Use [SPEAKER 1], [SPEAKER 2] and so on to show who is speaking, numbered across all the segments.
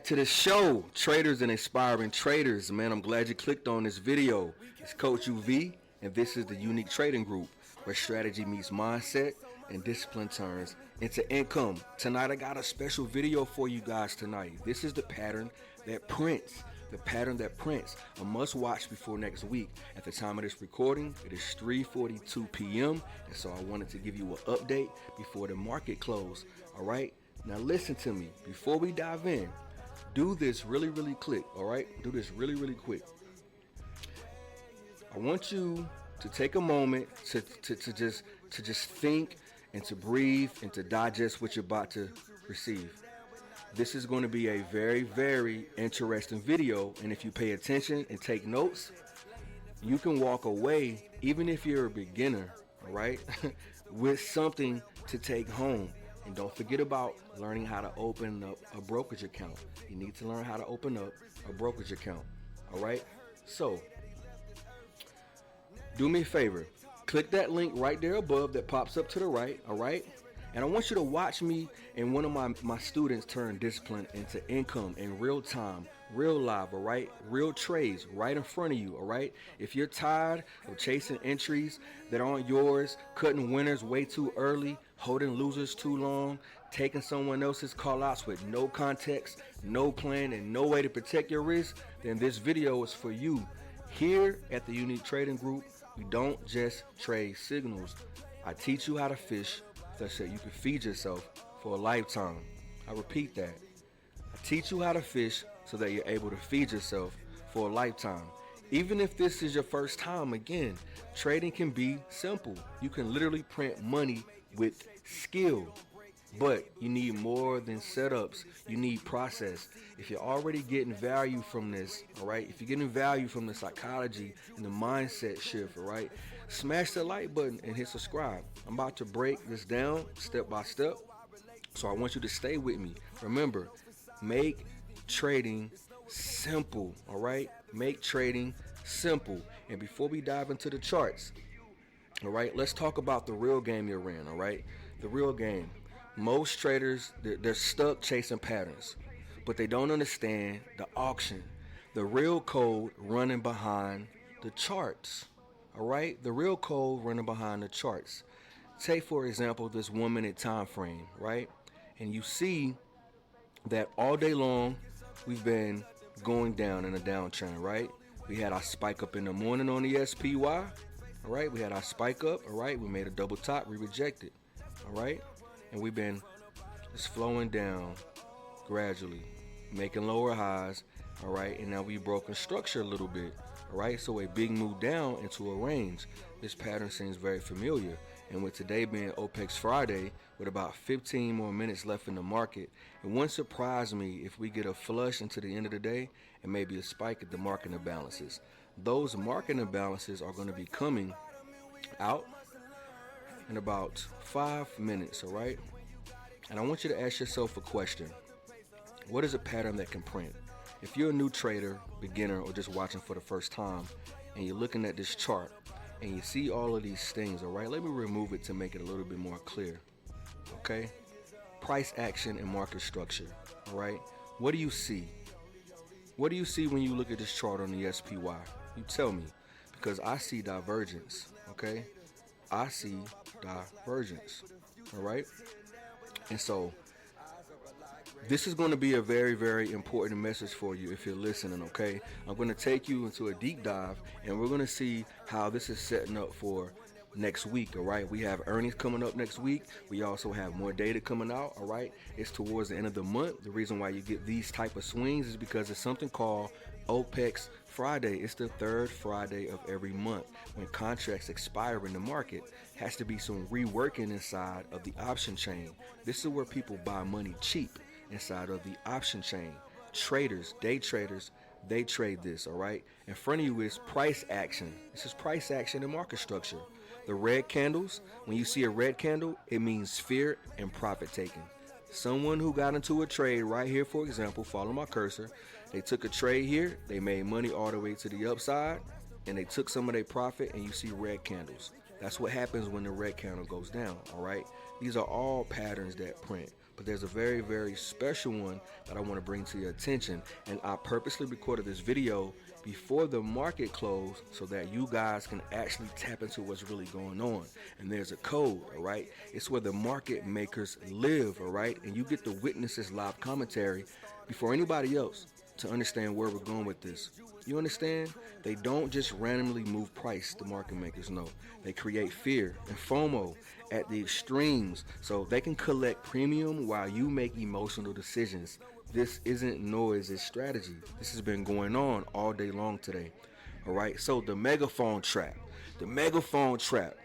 [SPEAKER 1] to the show, traders and aspiring traders. Man, I'm glad you clicked on this video. It's Coach UV, and this is the Unique Trading Group, where strategy meets mindset and discipline turns into income. Tonight, I got a special video for you guys tonight. This is the pattern that prints. The pattern that prints. A must watch before next week. At the time of this recording, it is 3:42 p.m. And so I wanted to give you an update before the market close. All right. Now listen to me. Before we dive in, do this really quick. All right. Do this really quick. I want you to take a moment to just think and to breathe and to digest what you're about to receive. This is going to be a very interesting video, and if you pay attention and take notes, you can walk away, even if you're a beginner, all right, with something to take home. And don't forget about learning how to open up a brokerage account. You need to learn how to open up a brokerage account, all right? So, do me a favor. Click that link right there above that pops up to the right, all right? And I want you to watch me and one of my students turn discipline into income in real time, real live, all right? Real trades right in front of you, all right? If you're tired of chasing entries that aren't yours, cutting winners way too early, holding losers too long, taking someone else's call-outs with no context, no plan, and no way to protect your risk, then this video is for you. Here at the Unique Trading Group, we don't just trade signals. I teach you how to fish such that you can feed yourself for a lifetime. I repeat that. I teach you how to fish so that you're able to feed yourself for a lifetime. Even if this is your first time, again, trading can be simple. You can literally print money with skill. But you need more than setups. You need process. If you're already getting value from this, all right, if you're getting value from the psychology and the mindset shift, all right, smash the like button and hit subscribe. I'm about to break this down step by step. So I want you to stay with me. Remember, make trading simple, all right? Make trading simple. And before we dive into the charts, all right, let's talk about the real game you're in, all right? The real game. Most traders, they're stuck chasing patterns, but they don't understand the auction, the real code running behind the charts, all right? The real code running behind the charts. Take, for example, this 1 minute time frame, right? And you see that all day long, we've been going down in a downtrend, right? We had our spike up in the morning on the SPY, all right? We had our spike up, all right? We made a double top, we rejected, all right? And we've been just flowing down gradually, making lower highs, all right? And now we've broken structure a little bit, all right? So a big move down into a range. This pattern seems very familiar. And with today being OPEX Friday, with about 15 more minutes left in the market, it wouldn't surprise me if we get a flush into the end of the day and maybe a spike at the market imbalances. Those market imbalances are going to be coming out in about 5 minutes, all right? And I want you to ask yourself a question. What is a pattern that can print? If you're a new trader, beginner, or just watching for the first time, and you're looking at this chart, and you see all of these things, all right? Let me remove it to make it a little bit more clear, okay? Price action and market structure, all right? What do you see? What do you see when you look at this chart on the SPY? You tell me, because I see divergence, okay? I see divergence, all right? And so this is going to be a very important message for you if you're listening, okay? I'm going to take you into a deep dive, and we're going to see how this is setting up for next week, all right? We have earnings coming up next week. We also have more data coming out, all right? It's towards the end of the month. The reason why you get these type of swings is because it's something called OPEX Friday. It's the third Friday of every month when contracts expire in the market. Has to be some reworking inside of the option chain. This is where people buy money cheap, inside of the option chain. Traders, day traders, they trade this, all right? In front of you is price action. This is price action and market structure. The red candles, when you see a red candle, it means fear and profit taking. Someone who got into a trade right here, for example, follow my cursor, they took a trade here, they made money all the way to the upside, and they took some of their profit, and you see red candles. That's what happens when the red candle goes down, all right? These are all patterns that print, but there's a very, very special one that I want to bring to your attention. And I purposely recorded this video before the market closed so that you guys can actually tap into what's really going on. And there's a code, all right? It's where the market makers live, all right? And you get to witness this live commentary before anybody else to understand where we're going with this. You understand? They don't just randomly move price, the market makers know. They create fear and FOMO at the extremes so they can collect premium while you make emotional decisions. This isn't noise, it's strategy. This has been going on all day long today. All right, so the megaphone trap. The megaphone trap.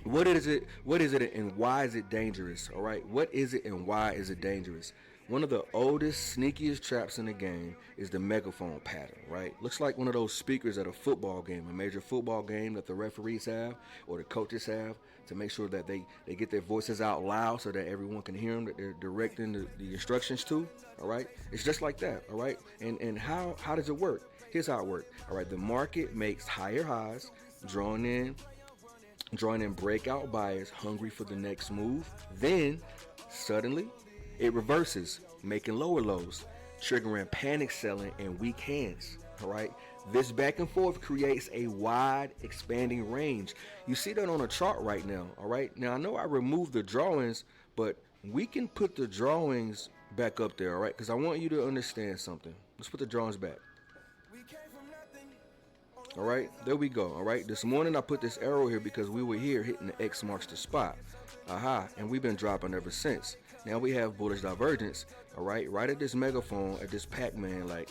[SPEAKER 1] What is it? What is it and why is it dangerous? All right, what is it and why is it dangerous? One of the oldest, sneakiest traps in the game is the megaphone pattern, right? Looks like one of those speakers at a football game, a major football game that the referees have or the coaches have to make sure that they get their voices out loud so that everyone can hear them, that they're directing the instructions to, all right? It's just like that, all right? And how does it work? Here's how it works, all right? The market makes higher highs, drawing in breakout buyers hungry for the next move. Then, suddenly, it reverses, making lower lows, triggering panic selling and weak hands, all right? This back and forth creates a wide expanding range. You see that on a chart right now, all right? Now, I know I removed the drawings, but we can put the drawings back up there, all right? Because I want you to understand something. Let's put the drawings back. All right, there we go, all right? This morning I put this arrow here because we were here hitting the X marks the spot. And we've been dropping ever since. Now we have bullish divergence, all right at this megaphone, at this Pac-Man like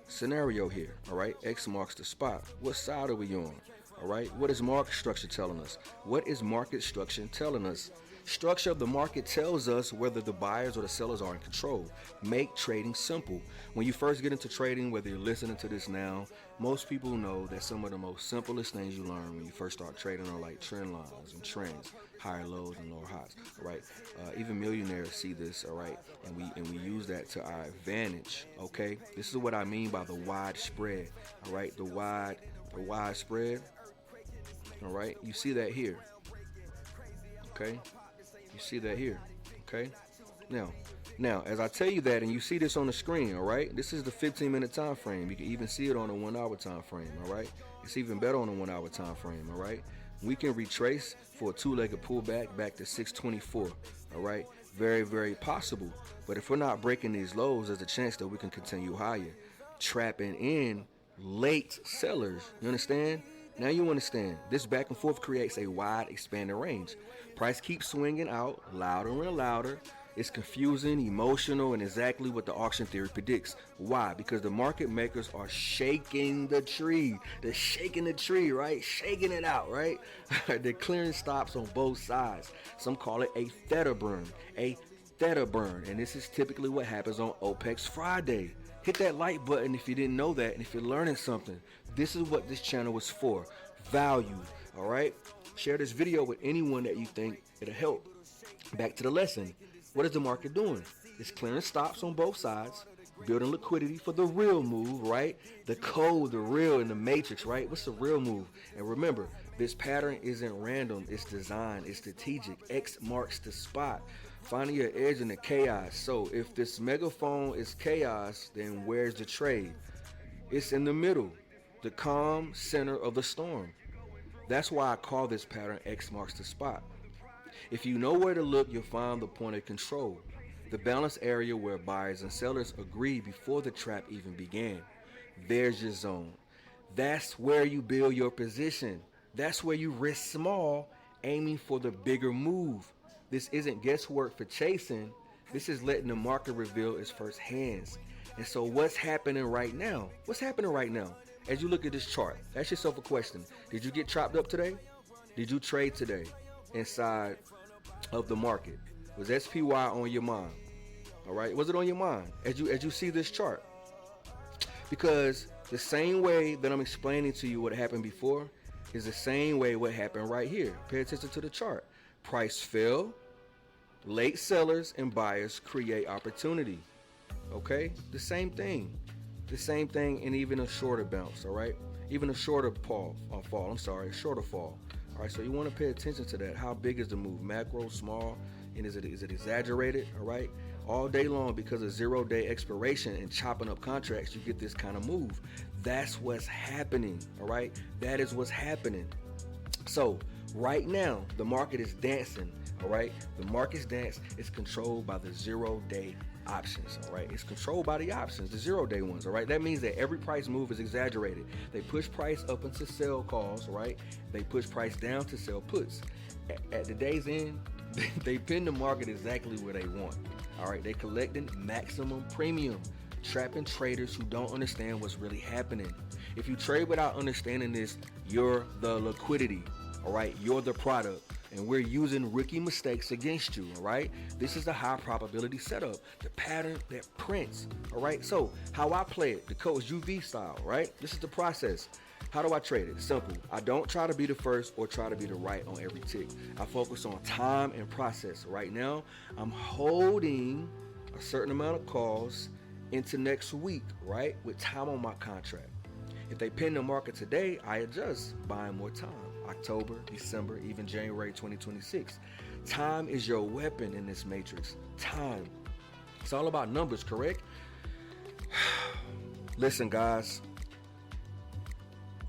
[SPEAKER 1] scenario here, all right? X marks the spot. What side are we on, all right? What is market structure telling us? What is market structure telling us? Structure of the market tells us whether the buyers or the sellers are in control. Make trading simple. When you first get into trading, whether you're listening to this now, most people know that some of the most simplest things you learn when you first start trading are like trend lines and trends, higher lows and lower highs, all right? Even millionaires see this, all right? And we use that to our advantage, okay? This is what I mean by the wide spread, all right? The wide spread, all right? You see that here, okay? You see that here, okay? Now, as I tell you that, and you see this on the screen, all right? This is the 15-minute time frame. You can even see it on a 1-hour time frame, all right? It's even better on a 1-hour time frame, all right? We can retrace for a two-legged pullback back to 624, all right? Very, very possible. But if we're not breaking these lows, there's a chance that we can continue higher, trapping in late sellers. You understand? Now you understand. This back and forth creates a wide expanding range. Price keeps swinging out louder and louder. It's confusing, emotional, and exactly what the auction theory predicts. Why? Because the market makers are shaking the tree. They're shaking the tree, right? Shaking it out, right? They're clearing stops on both sides. Some call it a theta burn. And this is typically what happens on OPEX Friday. Hit that like button if you didn't know that, and if you're learning something. This is what this channel is for. Value, all right? Share this video with anyone that you think it'll help. Back to the lesson. What is the market doing? It's clearing stops on both sides, building liquidity for the real move, right? The code, the real, and the matrix, right? What's the real move? And remember, this pattern isn't random. It's designed. It's strategic. X marks the spot. Finding your edge in the chaos. So if this megaphone is chaos, then where's the trade? It's in the middle, the calm center of the storm. That's why I call this pattern X marks the spot. If you know where to look, you'll find the point of control, the balance area where buyers and sellers agree before the trap even began. There's your zone. That's where you build your position. That's where you risk small, aiming for the bigger move. This isn't guesswork for chasing. This is letting the market reveal its first hands. And so what's happening right now? What's happening right now? As you look at this chart, ask yourself a question. Did you get chopped up today? Did you trade today inside of the market? Was SPY on your mind? All right, was it on your mind as you see this chart? Because the same way that I'm explaining to you what happened before is the same way what happened right here. Pay attention to the chart. Price fell, late sellers and buyers create opportunity. Okay, the same thing, and even a shorter bounce. All right, even a shorter shorter fall. All right, so you want to pay attention to that. How big is the move? Macro, small, and is it exaggerated? All right, all day long, because of 0-day expiration and chopping up contracts, you get this kind of move. That's what's happening. All right, that is what's happening. So right now, the market is dancing. All right, the market's dance is controlled by the 0-day options. All right, it's controlled by the options, the 0-day ones. All right, that means that every price move is exaggerated. They push price up into sell calls. Right, they push price down to sell puts. At the day's end, they pin the market exactly where they want. All right, they collecting maximum premium, trapping traders who don't understand what's really happening. If you trade without understanding this, you're the liquidity. All right, you're the product. And we're using rookie mistakes against you. All right, this is the high probability setup, the pattern that prints. All right, so how I play it, the Coach UV style. Right, this is the process. How do I trade it? It's simple. I don't try to be the first or try to be the right on every tick. I focus on time and process. Right now, I'm holding a certain amount of calls into next week, right, with time on my contract. If they pin the market today, I adjust, buying more time. October, December, even January 2026. Time is your weapon in this matrix. Time. It's all about numbers, correct? Listen, guys.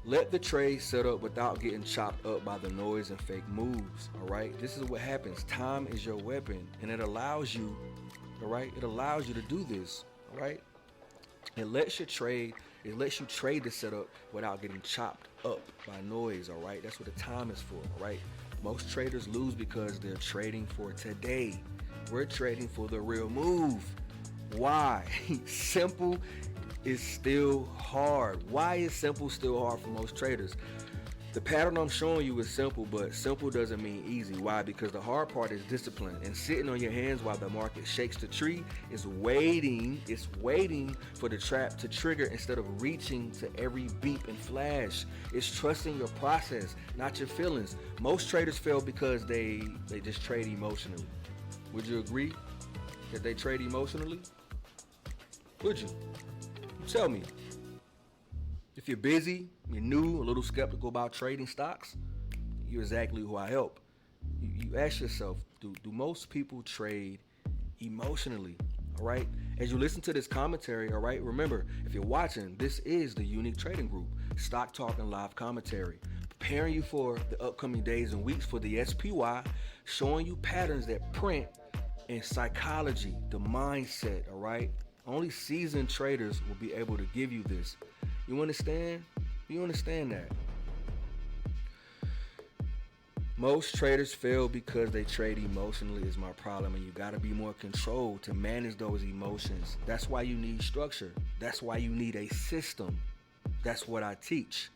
[SPEAKER 1] Let the trade set up without getting chopped up by the noise and fake moves. All right. This is what happens. Time is your weapon, and it allows you. All right. It allows you to do this. All right. It lets you trade the setup without getting chopped up by noise. All right, that's what the time is for. All right, most traders lose because they're trading for today. We're trading for the real move. Why? Simple is still hard. Why is simple still hard for most traders? The pattern I'm showing you is simple, but simple doesn't mean easy. Why? Because the hard part is discipline, and sitting on your hands while the market shakes the tree is waiting. It's waiting for the trap to trigger instead of reaching to every beep and flash. It's trusting your process, not your feelings. Most traders fail because they just trade emotionally. Would you agree that they trade emotionally? Would you? Tell me. If you're busy, you're new, a little skeptical about trading stocks, you're exactly who I help. You ask yourself, do most people trade emotionally? All right. As you listen to this commentary, all right, remember, if you're watching, this is the Unique Trading Group, Stock Talk and Live Commentary, preparing you for the upcoming days and weeks for the SPY, showing you patterns that print in psychology, the mindset, all right? Only seasoned traders will be able to give you this. You understand? You understand that? Most traders fail because they trade emotionally is my problem, and you got to be more controlled to manage those emotions. That's why you need structure. That's why you need a system. That's what I teach.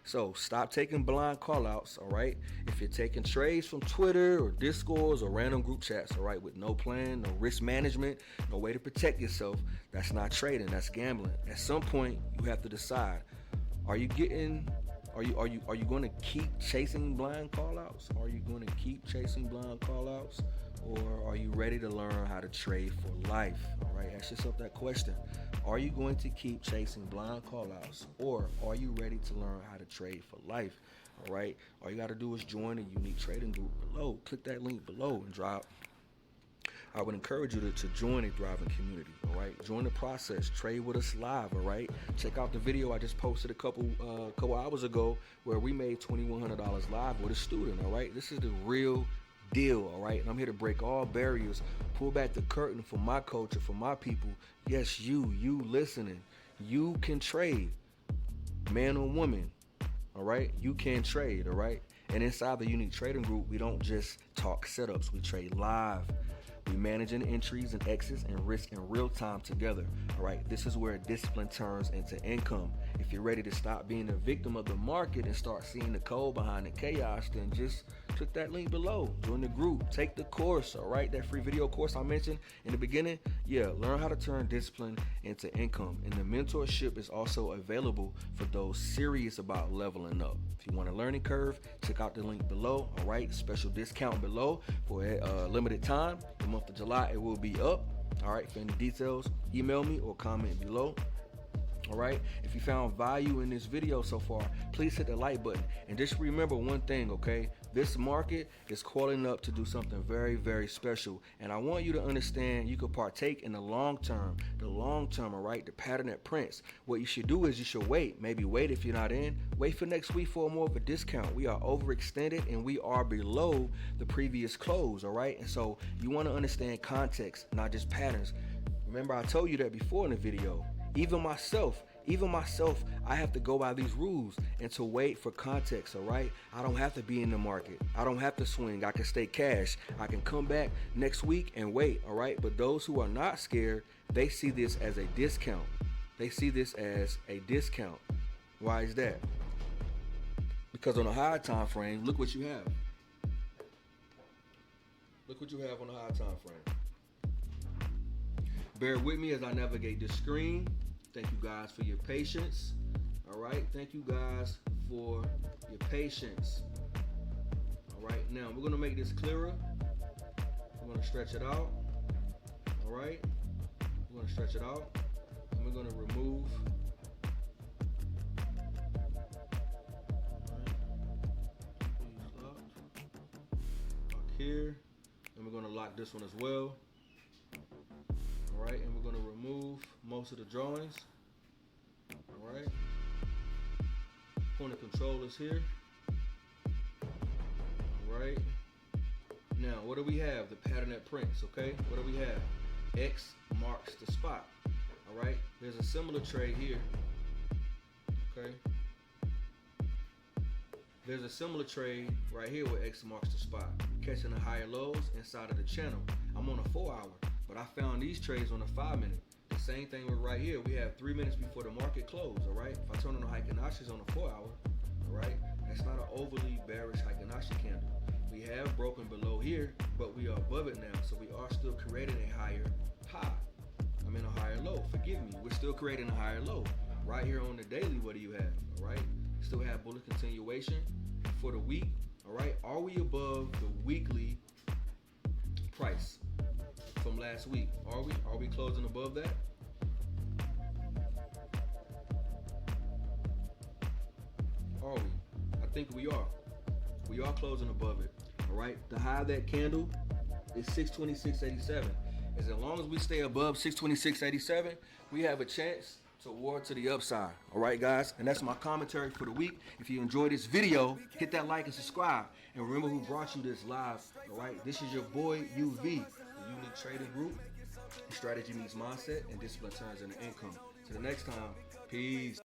[SPEAKER 1] So stop taking blind callouts, all right? If you're taking trades from Twitter or Discords or random group chats, all right, with no plan, no risk management, no way to protect yourself, that's not trading, that's gambling. At some point, you have to decide, are you going to keep chasing blind callouts? Are you going to keep chasing blind callouts? Or are you ready to learn how to trade for life? All right, ask yourself that question. Are you going to keep chasing blind callouts, or are you ready to learn how to trade for life? All right, all you got to do is join the Unique Trading Group below. Click that link below and drop. I would encourage you to join a thriving community. All right, join the process. Trade with us live. All right, check out the video I just posted a couple hours ago where we made $2,100 live with a student. All right, this is the real deal. All right, and I'm here to break all barriers, pull back the curtain for my culture, for my people. Yes, you listening, you can trade, man or woman. All right, you can trade. All right, and inside the Unique Trading Group, we don't just talk setups, we trade live. We managing entries and exits and risk in real time together. All right, this is where discipline turns into income. If you're ready to stop being a victim of the market and start seeing the code behind the chaos, then just click that link below. Join the group. Take the course. All right, that free video course I mentioned in the beginning. Yeah, learn how to turn discipline into income. And the mentorship is also available for those serious about leveling up. If you want a learning curve, check out the link below. All right, special discount below for a limited time. The month of July, it will be up. All right, for any details, email me or comment below. All right, if you found value in this video so far, please hit the like button. And just remember one thing, okay? This market is calling up to do something very, very special. And I want you to understand you could partake in the long term, all right? The pattern that prints. What you should do is you should wait. Maybe wait if you're not in. Wait for next week for more of a discount. We are overextended and we are below the previous close, all right? And so you want to understand context, not just patterns. Remember, I told you that before in the video. Even myself, I have to go by these rules and to wait for context, all right? I don't have to be in the market. I don't have to swing. I can stay cash. I can come back next week and wait, all right? But those who are not scared, they see this as a discount. They see this as a discount. Why is that? Because on a higher time frame, look what you have. Look what you have on a higher time frame. Bear with me as I navigate this screen. Thank you guys for your patience. All right, thank you guys for your patience. All right, now we're gonna make this clearer. We're gonna stretch it out. All right, we're gonna stretch it out, and we're gonna remove. Lock here, and we're gonna lock this one as well. All right, and we're going to remove most of the drawings. All right, point of control is here. All right, now what do we have? The pattern that prints, okay? What do we have? X marks the spot. All right, there's a similar trade here. Okay, there's a similar trade right here where X marks the spot, catching the higher lows inside of the channel. I'm on a 4-hour. But I found these trades on a 5-minute. The same thing with right here. We have 3 minutes before the market closed, all right? If I turn on the Heikin-Ashis on a 4-hour, all right, that's not an overly bearish Heikin-Ashi candle. We have broken below here, but we are above it now, so we are still creating a higher high. I'm in a higher low. Forgive me. We're still creating a higher low. Right here on the daily, what do you have, all right? Still have bullish continuation for the week, all right? Are we above the weekly price from last week? Are we closing above that? Are we? I think we are. We are closing above it. All right. The high of that candle is 626.87. As long as we stay above 626.87, we have a chance to ward to the upside. All right, guys. And that's my commentary for the week. If you enjoyed this video, hit that like and subscribe. And remember who brought you this live. All right. This is your boy UV, the Unique Trading Group. Strategy meets mindset, and discipline turns into income. Till the next time, peace.